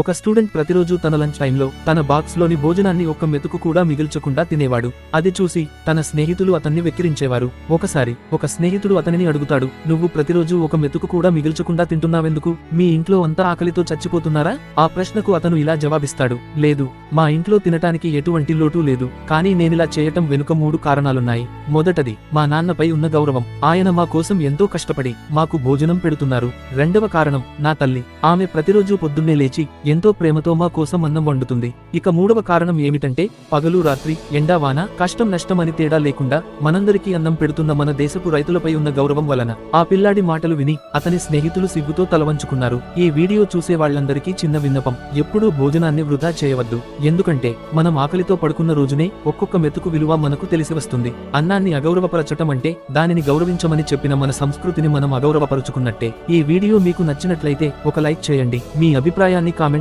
ఒక స్టూడెంట్ ప్రతిరోజు తన లంచ్ టైంలో తన బాక్స్ లోని భోజనాన్ని ఒక్క మెతుకు కూడా మిగిల్చకుండా తినేవాడు. అది చూసి తన స్నేహితులు అతన్ని వెక్కిరించేవారు. ఒకసారి ఒక స్నేహితుడు అతనిని అడుగుతాడు, నువ్వు ప్రతిరోజు ఒక మెతుకు కూడా మిగిల్చకుండా తింటున్నావెందుకు? మీ ఇంట్లో అంతా ఆకలితో చచ్చిపోతున్నారా? ఆ ప్రశ్నకు అతను ఇలా జవాబిస్తాడు, లేదు, మా ఇంట్లో తినటానికి ఎటువంటి లోటు లేదు, కానీ నేనిలా చేయటం వెనుక 3 కారణాలున్నాయి. మొదటది మా నాన్నపై ఉన్న గౌరవం. ఆయన మా కోసం ఎంతో కష్టపడి మాకు భోజనం పెడుతున్నారు. రెండవ కారణం నా తల్లి. ఆమె ప్రతిరోజు పొద్దున్నే లేచి ఎంతో ప్రేమతో మా కోసం అన్నం వండుతుంది. ఇక 3వ కారణం ఏమిటంటే పగలు రాత్రి ఎండా వాన కష్టం నష్టం అని తేడా లేకుండా మనందరికీ అన్నం పెడుతున్న మన దేశపు రైతులపై ఉన్న గౌరవం వలన. ఆ పిల్లాడి మాటలు విని అతని స్నేహితులు సిగ్గుతో తలవంచుకున్నారు. ఈ వీడియో చూసే వాళ్ళందరికీ చిన్న విన్నపం, ఎప్పుడూ భోజనాన్ని వృధా చేయవద్దు. ఎందుకంటే మనం ఆకలితో పడుకున్న రోజునే ఒక్కొక్క మెతుకు విలువ మనకు తెలిసి వస్తుంది. అన్నాన్ని అగౌరవపరచటం అంటే దానిని గౌరవించమని చెప్పిన మన సంస్కృతిని మనం అగౌరవపరుచుకున్నట్టే. ఈ వీడియో మీకు నచ్చినట్లయితే ఒక లైక్ చేయండి. మీ అభిప్రాయాన్ని కామెంట్